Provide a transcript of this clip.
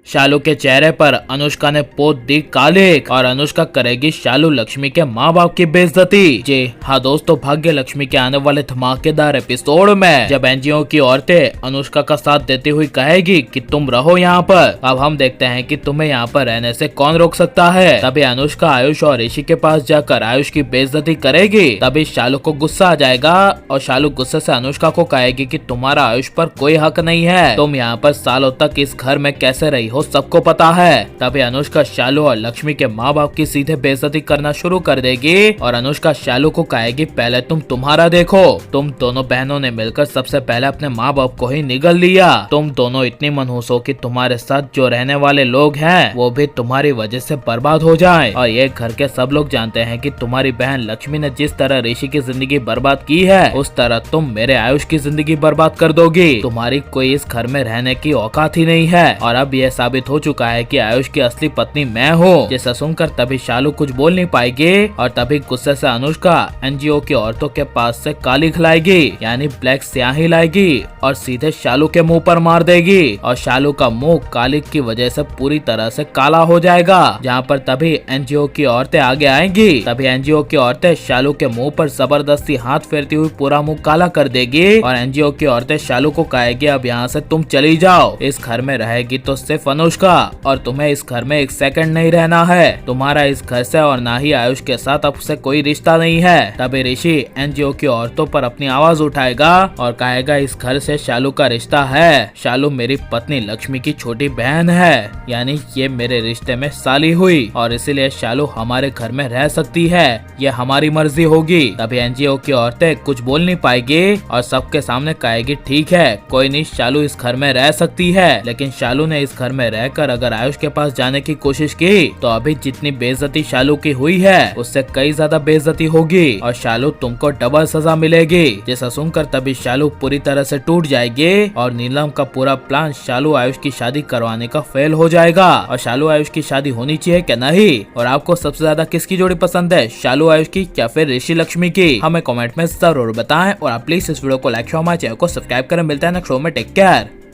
शालू के चेहरे पर अनुष्का ने पोत दी कालिक और अनुष्का करेगी शालू लक्ष्मी के माँ बाप की बेइज्जती। जी हाँ दोस्तों, भाग्य लक्ष्मी के आने वाले धमाकेदार एपिसोड में जब एनजीओ की औरतें अनुष्का का साथ देती हुई कहेगी कि तुम रहो यहाँ पर, अब हम देखते हैं कि तुम्हें यहाँ पर रहने से कौन रोक सकता है। तभी अनुष्का आयुष और ऋषि के पास जाकर आयुष की बेइज्जती करेगी। तभी शालू को गुस्सा आ जाएगा और शालू गुस्से से अनुष्का को कहेगी कि तुम्हारा आयुष पर कोई हक नहीं है, तुम यहाँ पर सालों तक इस घर में कैसे रही हो सबको पता है। तभी अनुष्का शालू और लक्ष्मी के माँ बाप की सीधे बेइज्जती करना शुरू कर देगी और अनुष्का शालू को कहेगी पहले तुम तुम्हारा देखो, तुम दोनों बहनों ने मिलकर सबसे पहले अपने माँ बाप को ही निगल लिया, तुम दोनों इतनी मनहूस हो कि तुम्हारे साथ जो रहने वाले लोग हैं वो भी तुम्हारी वजह से बर्बाद हो जाए। और ये घर के सब लोग जानते हैं कि तुम्हारी बहन लक्ष्मी ने जिस तरह ऋषि की जिंदगी बर्बाद की है उस तरह तुम मेरे आयुष की जिंदगी बर्बाद कर दोगी, तुम्हारी कोई इस घर में रहने की औकात ही नहीं है। और अब यह साबित हो चुका है कि आयुष की असली पत्नी मैं हूँ। जिसे सुनकर तभी शालू कुछ बोल नहीं पाएगी और तभी गुस्से से अनुष्का एनजीओ की औरतों के पास से काली खिलाएगी, यानी ब्लैक स्याही लाएगी और सीधे शालू के मुंह पर मार देगी और शालू का मुंह कालिक की वजह से पूरी तरह से काला हो जाएगा। जहाँ पर तभी एनजीओ की औरतें आगे आएंगी। तभी एनजीओ की औरतें शालू के मुंह पर जबरदस्ती हाथ फेरती हुई पूरा मुंह काला कर देगी और एनजीओ की औरतें शालू को कहेगी अब यहाँ से तुम चली जाओ, इस घर में रहेगी तो सिर्फ अनुष्का और तुम्हें इस घर में एक सेकंड नहीं रहना है, तुम्हारा इस घर से और ना ही आयुष के साथ अब से कोई रिश्ता नहीं है। तभी ऋषि एनजीओ की औरतों पर अपनी आवाज उठाएगा और कहेगा इस घर से शालू का रिश्ता है, शालू मेरी पत्नी लक्ष्मी की छोटी बहन है, यानी ये मेरे रिश्ते में साली हुई और इसीलिए शालू हमारे घर में रह सकती है, ये हमारी मर्जी होगी। तभी एनजीओ की औरतें कुछ बोल नहीं पाएगी और सबके सामने कहेगी ठीक है कोई नहीं, शालू इस घर में रह सकती है, लेकिन शालू ने इस घर में रहकर अगर आयुष के पास जाने की कोशिश की तो अभी जितनी बेइज्जती शालू की हुई है उससे कई ज्यादा बेइज्जती होगी और शालू तुमको डबल सजा मिलेगी। जैसा सुनकर तभी शालू पूरी तरह से टूट जाएगी और नीलम का पूरा प्लान शालू आयुष की शादी करवाने का फेल हो जाएगा। और शालू आयुष की शादी होनी चाहिए क्या नहीं, और आपको सबसे ज्यादा किसकी जोड़ी पसंद है, शालू आयुष की या फिर ऋषि लक्ष्मी की, हमें कमेंट में जरूर बताएं और आप प्लीज इस वीडियो को लाइक, शेयर, हमारे चैनल को सब्सक्राइब करें। मिलता है नेक्स्ट शो में, टेक केयर।